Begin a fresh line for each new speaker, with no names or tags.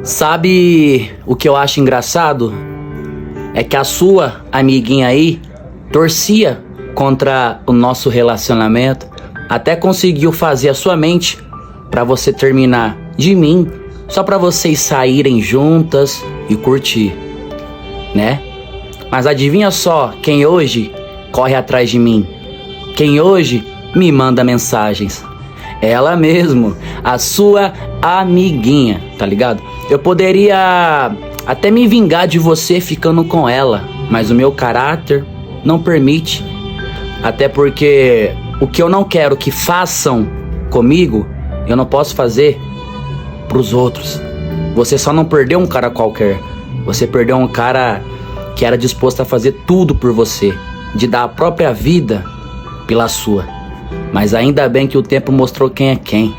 Sabe o que eu acho engraçado? É que a sua amiguinha aí torcia contra o nosso relacionamento, até conseguiu fazer a sua mente pra você terminar de mim, só pra vocês saírem juntas e curtir, né? Mas adivinha só quem hoje corre atrás de mim? Quem hoje me manda mensagens? Ela mesmo, a sua amiguinha, tá ligado? Eu poderia até me vingar de você ficando com ela, mas o meu caráter não permite. Até porque o que eu não quero que façam comigo, eu não posso fazer pros outros. Você só não perdeu um cara qualquer. Você perdeu um cara que era disposto a fazer tudo por você, de dar a própria vida pela sua. Mas ainda bem que o tempo mostrou quem é quem.